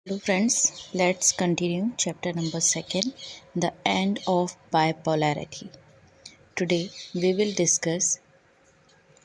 Hello friends, let's continue chapter number 2, the end of bipolarity. Today we will discuss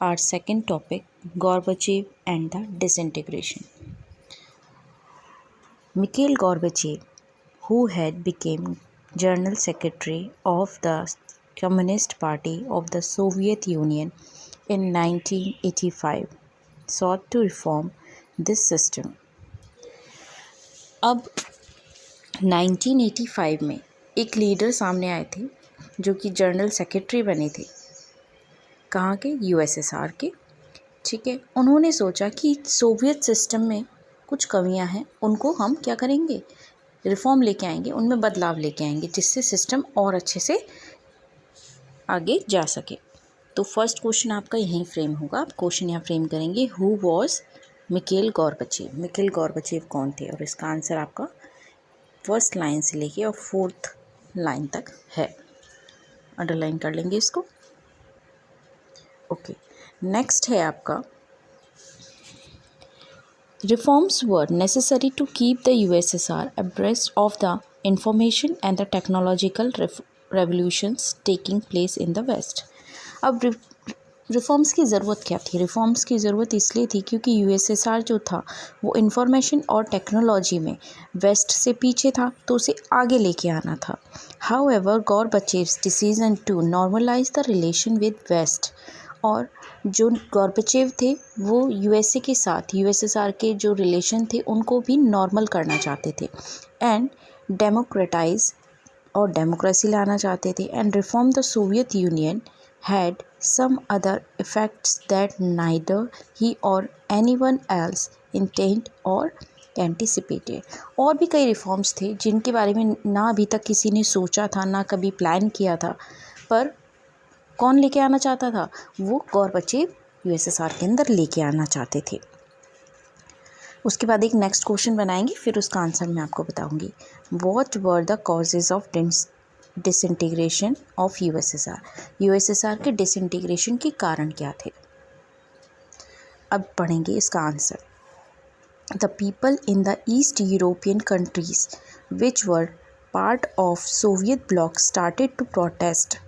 our second topic, Gorbachev and the disintegration. Mikhail Gorbachev, who had become General Secretary of the Communist Party of the Soviet Union in 1985, sought to reform this system. अब 1985 में एक leader सामने आए थे जो कि general secretary बने थे, कहाँ के? यूएसएसआर के। ठीक है, उन्होंने सोचा कि सोवियत सिस्टम में कुछ कमियां हैं, उनको हम क्या करेंगे, रिफॉर्म लेके आएंगे, उनमें बदलाव लेके आएंगे जिससे सिस्टम और अच्छे से आगे जा सके। तो फर्स्ट क्वेश्चन आपका यहीं फ्रेम होगा, आप क्वेश्चन यहाँ फ्रेम करेंगे, हु वॉज मिखाइल गॉर्बाचेव। मिखाइल गॉर्बाचेव कौन थे? और इसका आंसर आपका फर्स्ट लाइन से लेके और फोर्थ लाइन तक है। अंडरलाइन कर लेंगे इसको। ओके, नेक्स्ट है आपका, reforms were necessary to keep the USSR abreast of the information and the technological revolutions taking place in the West। अब रिफॉर्म्स की ज़रूरत क्या थी? रिफॉर्म्स की ज़रूरत इसलिए थी क्योंकि यूएसएसआर जो था वो इंफॉर्मेशन और टेक्नोलॉजी में वेस्ट से पीछे था, तो उसे आगे लेके आना था। However Gorbachev's decision to normalize the relation with west, और जो गॉर्बाचेव थे वो यूएसए के साथ यूएसएसआर के जो रिलेशन थे उनको भी नॉर्मल करना चाहते थे, एंड डेमोक्रेटाइज और डेमोक्रेसी लाना चाहते थे, and reform the Soviet union had some other effects that neither he or anyone else intended or anticipated। और भी कई रिफॉर्म्स थे जिनके बारे में ना अभी तक किसी ने सोचा था, ना कभी प्लान किया था, पर कौन लेके आना चाहता था? वो गॉर्बाचेव यूएसएसआर के अंदर लेके आना चाहते थे। उसके बाद एक नेक्स्ट क्वेश्चन बनाएंगे, फिर उसका आंसर मैं आपको बताऊंगी। What were the causes of disintegration of USSR. USSR के डिसइंटीग्रेशन के कारण क्या थे? अब पढ़ेंगे इसका answer. The people in the East European countries which were part of Soviet bloc started to protest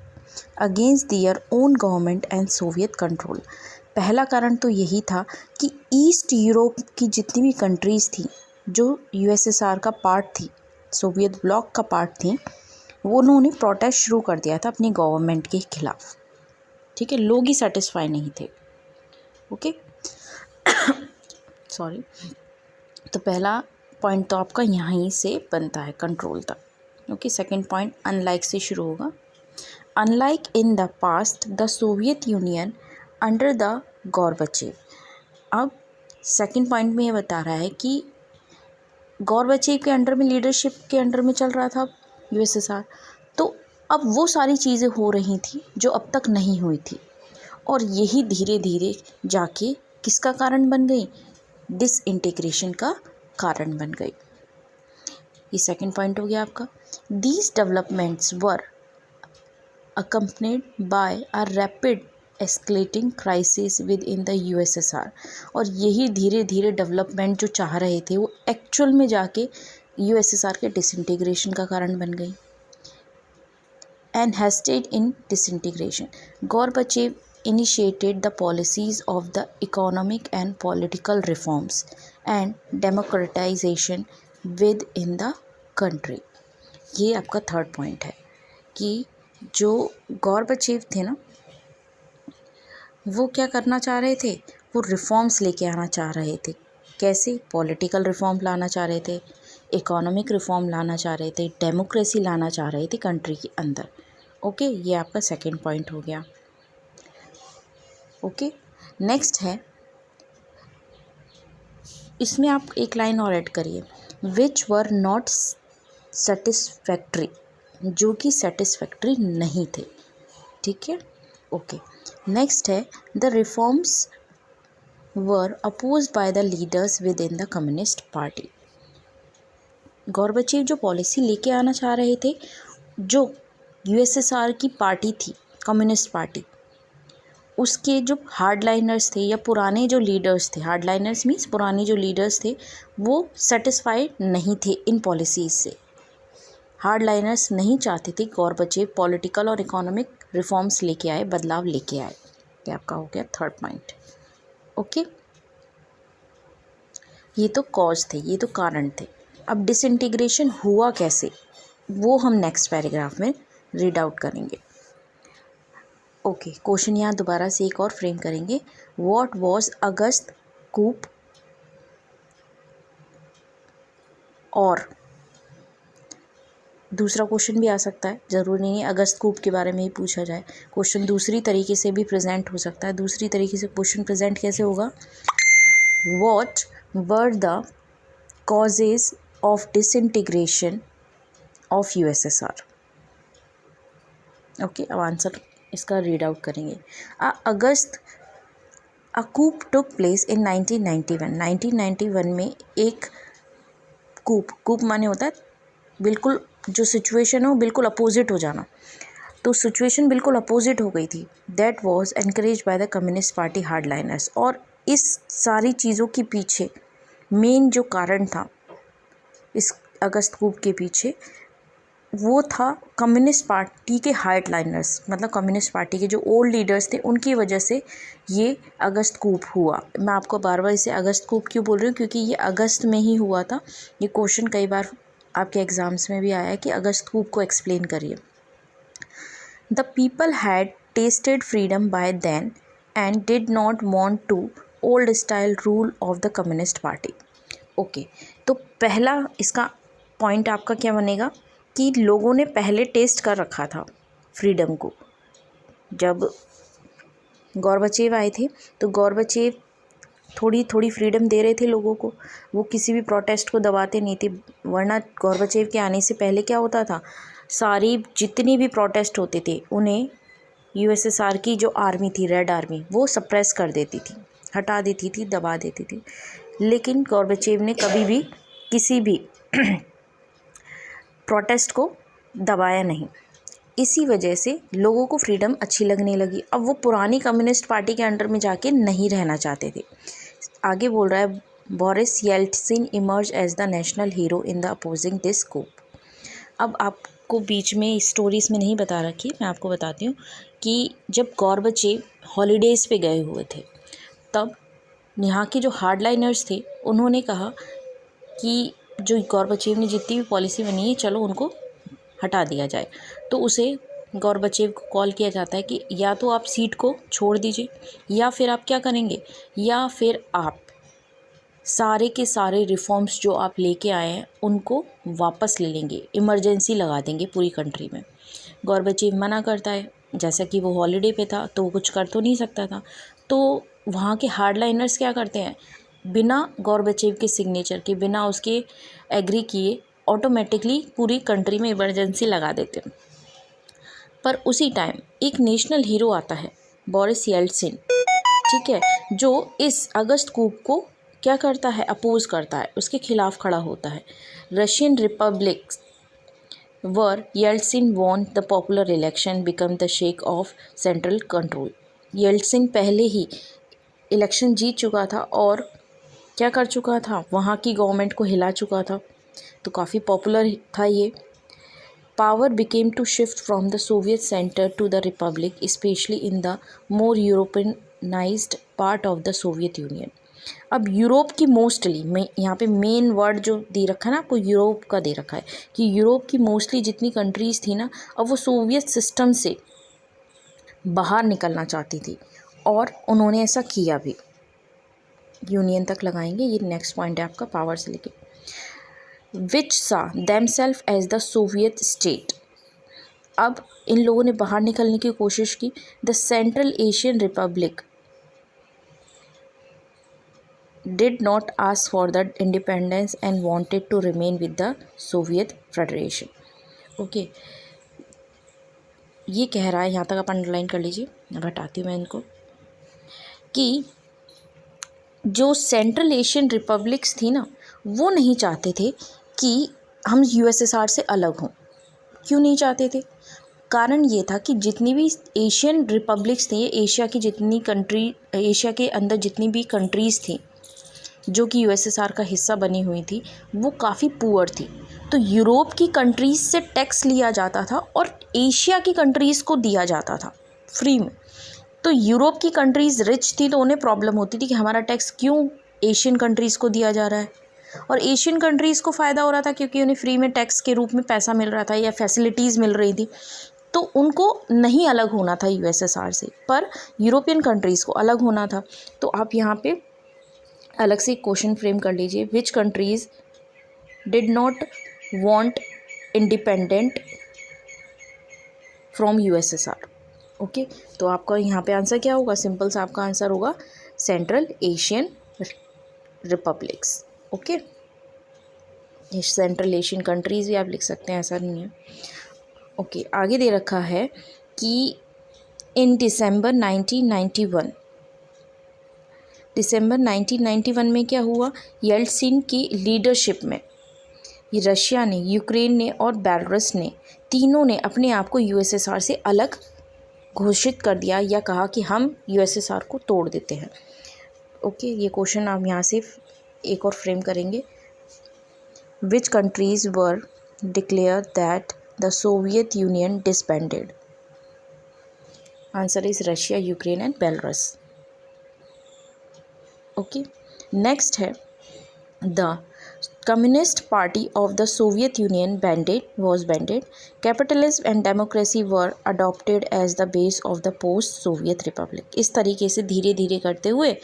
against their own government and Soviet control. पहला कारण तो यही था कि ईस्ट यूरोप की जितनी भी कंट्रीज़ थी जो यूएसएसआर का पार्ट थी, सोवियत ब्लॉक का पार्ट थी, वो उन्होंने प्रोटेस्ट शुरू कर दिया था अपनी गवर्नमेंट के खिलाफ। ठीक है, लोग ही सेटिस्फाई नहीं थे। Okay sorry. तो पहला पॉइंट तो आपका यहीं से बनता है, कंट्रोल तक। ओके, सेकंड पॉइंट अनलाइक से शुरू होगा। Unlike in the past the Soviet Union under the Gorbachev. अब सेकंड पॉइंट में ये बता रहा है कि गॉर्बाचेव के अंडर में, लीडरशिप के अंडर में चल रहा था यूएसएसआर, तो अब वो सारी चीज़ें हो रही थी जो अब तक नहीं हुई थी, और यही धीरे धीरे जाके किसका कारण बन गई? डिसइंटीग्रेशन का कारण बन गई। ये सेकंड पॉइंट हो गया आपका। These developments were accompanied by a rapid escalating crisis within the USSR। और यही धीरे धीरे डेवलपमेंट जो चाह रहे थे वो एक्चुअल में जाके यूएसएसआर के डिसइंटीग्रेशन का कारण बन गई। And hasted in disintegration, Gorbachev initiated the policies of the economic and political reforms and democratization within the country। ये आपका थर्ड पॉइंट है कि जो गॉर्बाचेव थे ना, वो क्या करना चाह रहे थे? वो रिफॉर्म्स लेके आना चाह रहे थे। कैसे? पॉलिटिकल रिफॉर्म लाना चाह रहे थे, इकोनॉमिक रिफॉर्म लाना चाह रहे थे, डेमोक्रेसी लाना चाह रहे थे कंट्री के अंदर। ओके, ये आपका सेकंड पॉइंट हो गया। ओके, नेक्स्ट है, इसमें आप एक लाइन और ऐड करिए, विच वर नॉट सेटिस्फैक्ट्री, जो कि सेटिस्फैक्ट्री नहीं थे। ठीक है, ओके। नेक्स्ट है, the reforms were opposed by the leaders within the Communist Party. Gorbachev जो पॉलिसी लेके आना चाह रहे थे, जो यूएसएसआर की पार्टी थी, कम्युनिस्ट पार्टी, उसके जो हार्डलाइनर्स थे या पुराने जो लीडर्स थे, हार्डलाइनर्स मीन्स पुराने जो लीडर्स थे, वो सेटिस्फाइड नहीं थे इन पॉलिसीज़ से। हार्डलाइनर्स नहीं चाहते थे गौरबचेव पॉलिटिकल और इकोनॉमिक रिफॉर्म्स लेके आए, बदलाव लेके आए। ये आपका हो गया थर्ड पॉइंट। ओके, ये तो कॉज थे, ये तो कारण थे। अब डिसइंटीग्रेशन हुआ कैसे, वो हम नेक्स्ट पैराग्राफ में रीड आउट करेंगे। ओके, क्वेश्चन यहाँ दोबारा से एक और फ्रेम करेंगे। व्हाट वाज अगस्त कूप? और दूसरा क्वेश्चन भी आ सकता है, ज़रूरी नहीं है अगस्त कूप के बारे में ही पूछा जाए। क्वेश्चन दूसरी तरीके से भी प्रेजेंट हो सकता है। दूसरी तरीके से क्वेश्चन प्रेजेंट कैसे होगा? What were the causes of disintegration of USSR? Okay, अब आंसर इसका रीड आउट करेंगे। अ कूप टुक प्लेस इन 1991। 1991 में एक कूप माने होता है बिल्कुल जो सिचुएशन हो बिल्कुल अपोजिट हो जाना, तो सिचुएशन बिल्कुल अपोजिट हो गई थी। That was encourage by the Communist Party hardliners. और इस सारी चीज़ों के पीछे मेन जो कारण था इस अगस्त कूप के पीछे, वो था कम्युनिस्ट पार्टी के हार्डलाइनर्स, मतलब कम्युनिस्ट पार्टी के जो ओल्ड लीडर्स थे, उनकी वजह से ये अगस्त कूप हुआ। मैं आपको बार बार इसे अगस्त कूप क्यों बोल रही हूँ, क्योंकि ये अगस्त में ही हुआ था। ये क्वेश्चन कई बार आपके एग्ज़ाम्स में भी आया है कि अगस्त कूप को एक्सप्लेन करिए। The people had tasted freedom by then and did not want to old style rule of the Communist Party. Okay, तो पहला इसका पॉइंट आपका क्या बनेगा कि लोगों ने पहले टेस्ट कर रखा था फ्रीडम को। जब गॉर्बाचेव आए थे तो गॉर्बाचेव थोड़ी थोड़ी फ्रीडम दे रहे थे लोगों को, वो किसी भी प्रोटेस्ट को दबाते नहीं थे। वरना गॉर्बाचेव के आने से पहले क्या होता था, सारी जितनी भी प्रोटेस्ट होते थे उन्हें यूएसएसआर की जो आर्मी थी, रेड आर्मी, वो सप्रेस कर देती थी, हटा देती थी, दबा देती थी। लेकिन गॉर्बाचेव ने कभी भी किसी भी प्रोटेस्ट को दबाया नहीं। इसी वजह से लोगों को फ्रीडम अच्छी लगने लगी। अब वो पुरानी कम्युनिस्ट पार्टी के अंडर में जाके नहीं रहना चाहते थे। आगे बोल रहा है, Boris Yeltsin emerge as the national hero in the opposing this coup. अब आपको बीच में स्टोरीज में नहीं बता रखी, मैं आपको बताती हूँ कि जब गॉर्बाचेव हॉलीडेज़ पे गए हुए थे, तब यहाँ के जो हार्डलाइनर्स थे उन्होंने कहा कि जो गॉर्बाचेव ने जितनी भी पॉलिसी बनी है, चलो उनको हटा दिया जाए। तो उसे गॉर्बाचेव को कॉल किया जाता है कि या तो आप सीट को छोड़ दीजिए, या फिर आप क्या करेंगे, या फिर आप सारे के सारे रिफॉर्म्स जो आप लेके आए हैं उनको वापस ले लेंगे, इमरजेंसी लगा देंगे पूरी कंट्री में। गॉर्बाचेव मना करता है, जैसा कि वो हॉलीडे पे था तो वो कुछ कर तो नहीं सकता था। तो वहाँ के हार्डलाइनर्स क्या करते हैं, बिना गॉर्बाचेव के सिग्नेचर के, बिना उसके एग्री किए ऑटोमेटिकली पूरी कंट्री में इमरजेंसी लगा देते हैं। पर उसी टाइम एक नेशनल हीरो आता है, बोरिस येल्टसिन, ठीक है, जो इस अगस्त कूप को क्या करता है, अपोज करता है, उसके खिलाफ खड़ा होता है। Russian republic were Yeltsin won the popular election become the shake of central control. Yeltsin पहले ही इलेक्शन जीत चुका था और क्या कर चुका था, वहाँ की गवर्नमेंट को हिला चुका था, तो काफ़ी पॉपुलर था ये। Power became to shift from the Soviet centre to the republic, specially in the more Europeanized part of the Soviet Union. अब यूरोप की मोस्टली, मैं यहाँ पे मेन वर्ड जो दे रखा है ना आपको, यूरोप का दे रखा है कि यूरोप की मोस्टली जितनी कंट्रीज़ थी ना, अब वो सोवियत सिस्टम से बाहर निकलना चाहती थी, और उन्होंने ऐसा किया भी। यूनियन तक लगाएंगे, ये नेक्स्ट पॉइंट है आपका, पावर से लेके। Which saw themselves as the Soviet state. अब इन लोगों ने बाहर निकलने की कोशिश की। The Central Asian republic did not ask for the independence and wanted to remain with the Soviet Federation. Okay, ये कह रहा है, यहाँ तक आप अंडरलाइन कर लीजिए, हटाती हूँ मैं इनको, कि जो सेंट्रल एशियन रिपब्लिक्स थी ना, वो नहीं चाहते थे कि हम यूएसएसआर से अलग हों। क्यों नहीं चाहते थे? कारण ये था कि जितनी भी एशियन रिपब्लिक्स थी, एशिया के अंदर जितनी भी कंट्रीज़ थी जो कि यूएसएसआर का हिस्सा बनी हुई थी, वो काफ़ी पुअर थी। तो यूरोप की कंट्रीज़ से टैक्स लिया जाता था और एशिया की कंट्रीज़ को दिया जाता था फ्री में। तो यूरोप की कंट्रीज़ रिच थी तो उन्हें प्रॉब्लम होती थी कि हमारा टैक्स क्यों एशियन कंट्रीज़ को दिया जा रहा है, और एशियन कंट्रीज़ को फ़ायदा हो रहा था क्योंकि उन्हें फ्री में टैक्स के रूप में पैसा मिल रहा था या फैसिलिटीज़ मिल रही थी। तो उनको नहीं अलग होना था यूएसएसआर से, पर यूरोपियन कंट्रीज़ को अलग होना था। तो आप यहाँ पे अलग से क्वेश्चन फ्रेम कर लीजिए, which countries did not want independent from USSR. Okay, तो आपका यहाँ पे आंसर क्या होगा, सिंपल सा आपका आंसर होगा सेंट्रल एशियन रिपब्लिक्स। ओके, ये सेंट्रल एशियन कंट्रीज़ भी आप लिख सकते हैं, ऐसा नहीं है। ओके, आगे दे रखा है कि इन दिसंबर 1991 में क्या हुआ, येल्टसिन की लीडरशिप में रशिया ने, यूक्रेन ने और बेलारूस ने, तीनों ने अपने आप को यूएसएसआर से अलग घोषित कर दिया या कहा कि हम यूएसएसआर को तोड़ देते हैं। ओके, ये क्वेश्चन आप यहाँ से एक और फ्रेम करेंगे, which countries were declare that the Soviet Union disbanded. Answer is Russia, Ukraine and Belarus. Okay, next है the Communist Party of the Soviet Union was banded. Capitalism and democracy were adopted as the base of the post-Soviet Republic. इस तरीके से धीरे धीरे करते हुए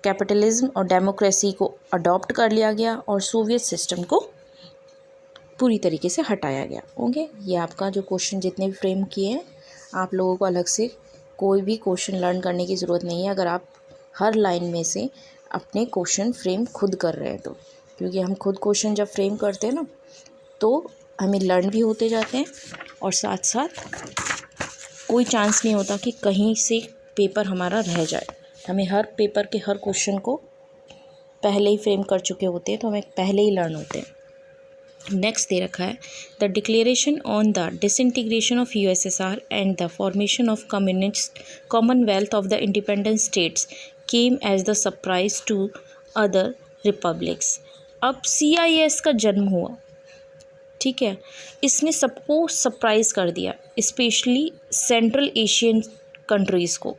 capitalism और democracy को अडॉप्ट कर लिया गया और सोवियत सिस्टम को पूरी तरीके से हटाया गया। ओके, ये आपका जो क्वेश्चन जितने भी फ्रेम किए हैं, आप लोगों को अलग से कोई भी क्वेश्चन लर्न करने की ज़रूरत नहीं है अगर आप हर लाइन में से अपने क्वेश्चन फ्रेम खुद कर रहे हैं तो, क्योंकि हम खुद क्वेश्चन जब फ्रेम करते हैं ना तो हमें लर्न भी होते जाते हैं और साथ साथ कोई चांस नहीं होता कि कहीं से पेपर हमारा रह जाए। हमें हर पेपर के हर क्वेश्चन को पहले ही फ्रेम कर चुके होते हैं तो हमें पहले ही लर्न होते हैं। नेक्स्ट दे रखा है, the declaration on the disintegration of USSR and the formation of Commonwealth of the Independent States came as the surprise to other republics. अब CIS का जन्म हुआ, ठीक है, इसने सबको सरप्राइज़ कर दिया, स्पेशली सेंट्रल एशियन कंट्रीज़ को।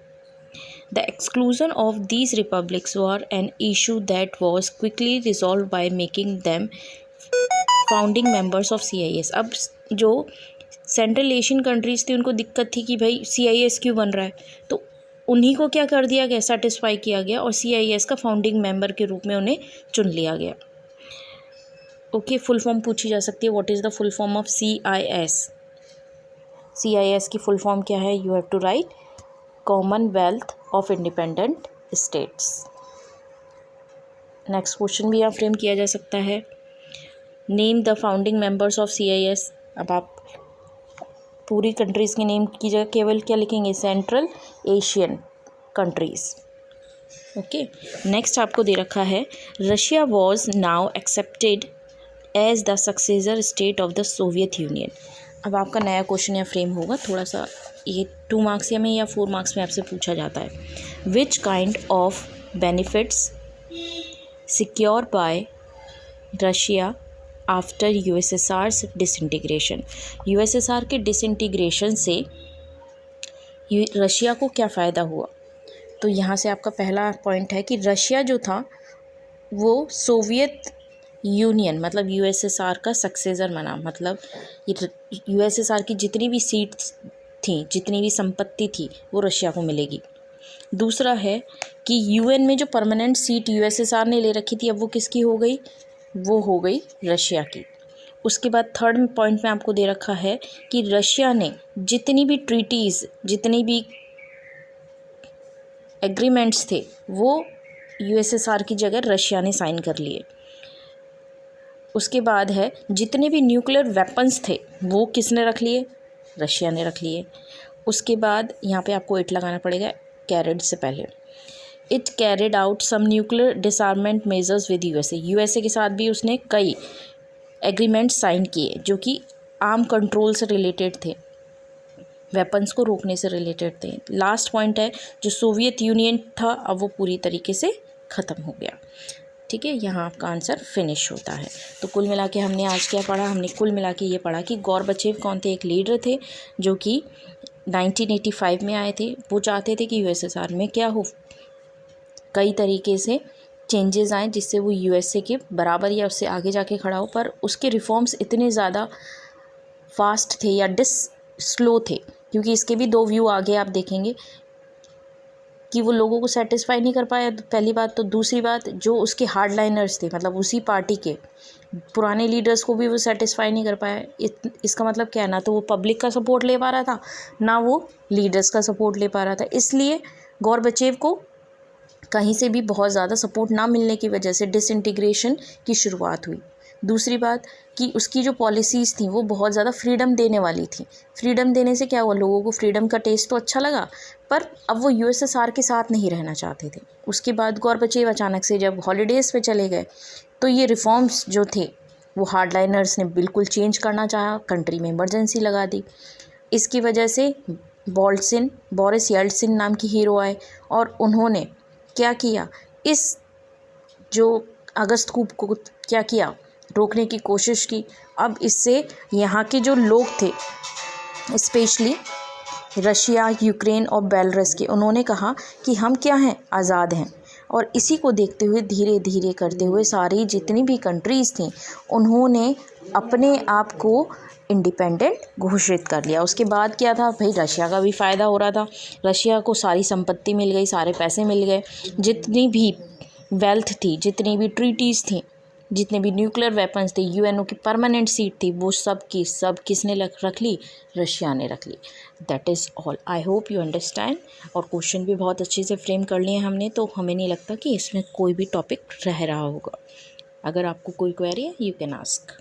The exclusion of these republics were an issue that was quickly resolve by making them founding members of CIS। अब जो सेंट्रल एशियन कंट्रीज़ थी उनको दिक्कत थी कि भाई CIS क्यों बन रहा है, तो उन्हीं को क्या कर दिया गया, सेटिस्फाई किया गया और CIS का फाउंडिंग मेंबर के रूप में उन्हें चुन लिया गया। ओके, फुल फॉर्म पूछी जा सकती है, what is the full form of CIS। CIS की फुल फॉर्म क्या है, you have to write Commonwealth of Independent States. Next question भी यहाँ फ्रेम किया जा सकता है, name the founding members of CIS। अब आप पूरी कंट्रीज़ के नेम की जगह केवल क्या लिखेंगे, Central Asian countries. Okay, next आपको दे रखा है, Russia was now accepted as the successor state of the Soviet Union. अब आपका नया क्वेश्चन या फ्रेम होगा, थोड़ा सा ये 2 मार्क्स में या 4 मार्क्स में आपसे पूछा जाता है, which kind of benefits secure bye Russia after USSR's disintegration. USSR के डिसइंटीग्रेशन से रशिया को क्या फ़ायदा हुआ। तो यहाँ से आपका पहला पॉइंट है कि रशिया जो था वो सोवियत यूनियन मतलब USSR का सक्सेसर बना, मतलब USSR की जितनी भी सीट्स थी, जितनी भी संपत्ति थी वो रशिया को मिलेगी। दूसरा है कि UN में जो परमानेंट सीट USSR ने ले रखी थी अब वो किसकी हो गई, वो हो गई रशिया की। उसके बाद थर्ड पॉइंट में आपको दे रखा है कि रशिया ने जितनी भी ट्रीटीज़, जितनी भी एग्रीमेंट्स थे वो USSR की जगह रशिया ने साइन कर लिए। उसके बाद है जितने भी न्यूक्लियर वेपन्स थे वो किसने रख लिए, रशिया ने रख लिए। उसके बाद यहाँ पे आपको इट लगाना पड़ेगा कैरिड से पहले, it carried out some nuclear disarmament measures with USA के साथ भी उसने कई एग्रीमेंट साइन किए जो कि आर्म कंट्रोल से रिलेटेड थे। वेपन्स को रोकने से रिलेटेड थे। लास्ट पॉइंट है जो सोवियत यूनियन था, अब वो पूरी तरीके से ख़त्म हो गया। ठीक है, यहाँ आपका आंसर फिनिश होता है। तो कुल मिला के हमने आज क्या पढ़ा, हमने कुल मिला के ये पढ़ा कि गोर्बाचेव कौन थे, एक लीडर थे जो कि 1985 में आए थे। वो चाहते थे कि यूएसएसआर में क्या हो, कई तरीके से चेंजेस आए जिससे वो यूएसए के बराबर या उससे आगे जाके खड़ा हो, पर उसके रिफॉर्म्स इतने ज़्यादा फास्ट थे या स्लो थे, क्योंकि इसके भी दो व्यू आगे आप देखेंगे कि वो लोगों को सेटिस्फाई नहीं कर पाया, पहली बात। तो दूसरी बात, जो उसके हार्डलाइनर्स थे, मतलब उसी पार्टी के पुराने लीडर्स को भी वो सेटिस्फाई नहीं कर पाया। इसका मतलब क्या है, ना तो वो पब्लिक का सपोर्ट ले पा रहा था, ना वो लीडर्स का सपोर्ट ले पा रहा था। इसलिए गोर्बाचेव को कहीं से भी बहुत ज़्यादा सपोर्ट ना मिलने की वजह से डिसइंटीग्रेशन की शुरुआत हुई। दूसरी बात कि उसकी जो पॉलिसीज़ थी वो बहुत ज़्यादा फ्रीडम देने वाली थी। फ्रीडम देने से क्या हुआ, लोगों को फ्रीडम का टेस्ट तो अच्छा लगा, पर अब वो यूएसएसआर के साथ नहीं रहना चाहते थे। उसके बाद गोर्बाचेव अचानक से जब हॉलीडेज़ पे चले गए, तो ये रिफॉर्म्स जो थे वो हार्डलाइनर्स ने बिल्कुल चेंज करना चाहा, कंट्री में इमरजेंसी लगा दी। इसकी वजह से बोरिस येल्टसिन नाम की हीरो आए और उन्होंने क्या किया, इस जो अगस्त को क्या किया, रोकने की कोशिश की। अब इससे यहाँ के जो लोग थे, स्पेशली रशिया, यूक्रेन और बेलारूस के, उन्होंने कहा कि हम क्या हैं, आज़ाद हैं। और इसी को देखते हुए धीरे धीरे करते हुए सारी जितनी भी कंट्रीज़ थी उन्होंने अपने आप को इंडिपेंडेंट घोषित कर लिया। उसके बाद क्या था भाई, रशिया का भी फ़ायदा हो रहा था, रशिया को सारी संपत्ति मिल गई, सारे पैसे मिल गए, जितनी भी वेल्थ थी, जितनी भी ट्रीटीज़ थी, जितने भी न्यूक्लियर वेपन्स थे, यूएनओ की परमानेंट सीट थी, वो सब की सब किसने रख ली, रशिया ने रख ली। That is all. I hope you understand. और क्वेश्चन भी बहुत अच्छे से फ्रेम कर लिए हमने, तो हमें नहीं लगता कि इसमें कोई भी टॉपिक रह रहा होगा। अगर आपको कोई क्वेरी है, यू कैन आस्क।